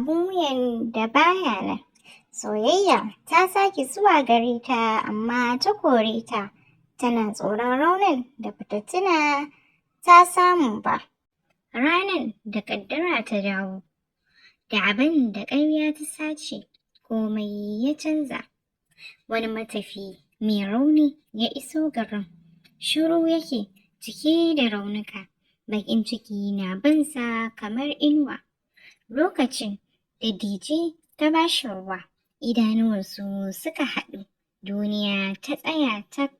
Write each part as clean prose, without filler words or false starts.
abun wuyan da baya nan. Soyayya ta sake zuwa gare ta amma ta kore ta, tana tsoron raunin da bata tuna ta samu ba. Ranar da ƙaddara ta dawo, da abin da ƙarya ta sace, komai ya canza. Wani matafiyi mai rauni ya iso garin, shiru yake, cike da raunuka, baƙin ciki na binsa kamar inuwa. Lokacin da Dije ta bashi ruwa, idanuwansu suka haɗu, duniya ta tsaya tak.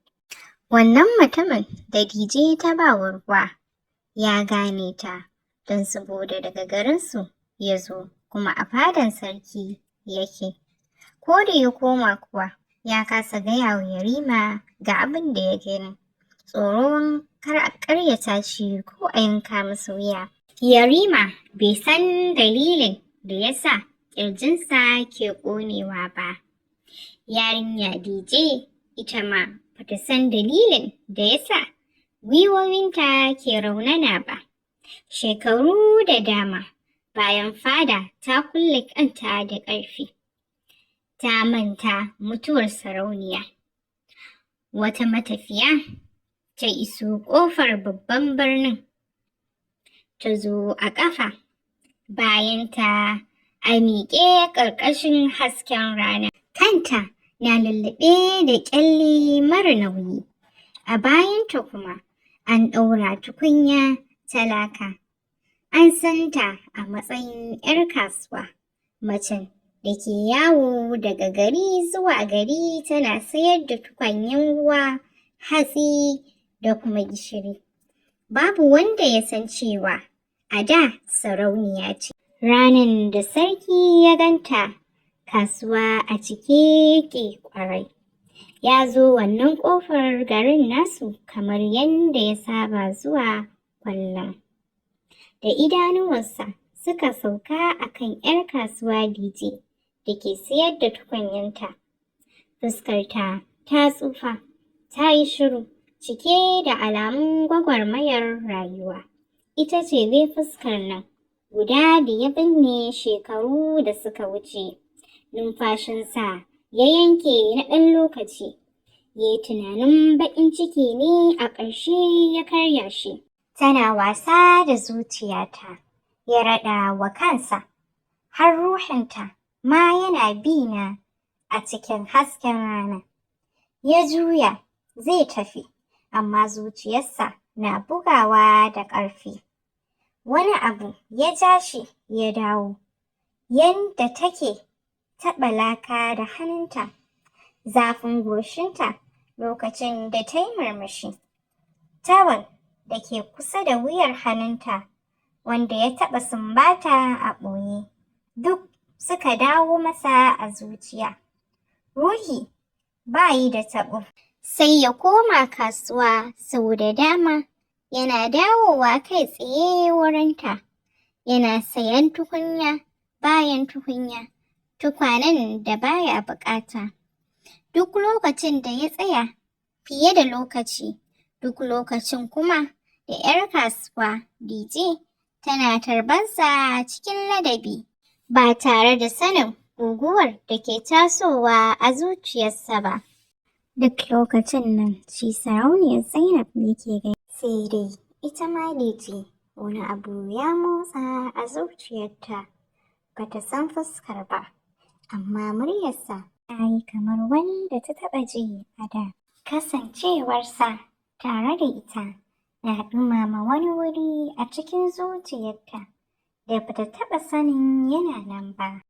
Wannan mutumin da Dije ta bawa ruwa ya gane ta, don saboda daga garinsu ya zo, kuma a fadan sarki yake. Ko da ya koma kuwa, ya kasa gaya wa Yarima ga abin da ya gani, tsoron kar a ƙaryata shi ko a yanka masa wuya. Yarima bai san dalilin da ya sa ƙirjinsa ke ƙonewa ba. Yarinya Dije ita ma bata san dalilin da ya sa gwiwowinta ke raunana ba. Shekaru da dama bayan fada ta kulle kanta da ƙarfi, ta manta mutuwar sarauniya. Wata matafiya ta iso ƙofar babban birnin, ta zo a ƙafa, bayanta a miƙe ƙarƙashin hasken rana. Kanta na lulluɓe da ƙyalle mara nauyi, a bayanta kuma an ɗaura tukunya ta laka. An san ta a matsayin 'yar kasuwa, macen da ke yawo daga gari zuwa gari tana sayar da tukwanen ruwa, hatsi da kuma gishiri. Babu wanda ya san cewa a da sarauniya ce. Ranar da sarki ya ganta, kasuwa a cike yake ƙwarai. Ya zo wannan ƙofar garin nasu kamar yadda ya saba zuwa kullum. Da idanuwansa suka sauka a kan 'yar kasuwa Dije da ke sayar da tukunyenta. Fuskarta ta tsufa, ta yi shiru, cike da alamun gwagwarmayar rayuwa. Ita ce dai fuskar nan guda da ya binne shekaru da suka wuce. Numfashinsa ya yanke na ɗan lokaci, ya yi tunanin baƙin ciki ne a ƙarshe ya karya shi. Tana wasa da zuciyata, ya raɗa wa kansa, har ruhinta ma yana bi na a cikin hasken rana. Ya juya zai tafi, amma zuciyarsa na bugawa da ƙarfi. Wani abu ya ja shi ya dawo, yanda take taɓa laka da hannunta, zafin goshinta lokacin da ta yi murmushi. Tawul da ke kusa da wuyar hannunta, wanda ya taɓa sumbata a ɓoye, duk suka dawo masa a zuciya. Ruhi ba yi da taɓo, sai ya koma kasuwa sau da dama, yana dawowa kai tsaye wurinta, yana sayan tukunya bayan tukunya, tukwanen da baya buƙata. Duk lokacin da ya tsaya fiye da lokaci, duk lokacin kuma da 'yar kasuwa Dije tana tarbansa cikin ladabi, ba tare da sanin guguwar da ke tasowa a zuciyarsa ba. Duk lokacin nan shi sarauniyar Zainab yake gani. Sai dai ita ma Dije wani abu ya motsa a zuciyarta, bata san fuskar ba, amma muryarsa ta yi kamar wanda ta taɓa ji a da. Kasancewarsa tare da ita na ɗumama wani wuri a cikin zuciyarta da bata taɓa sanin yana nan ba.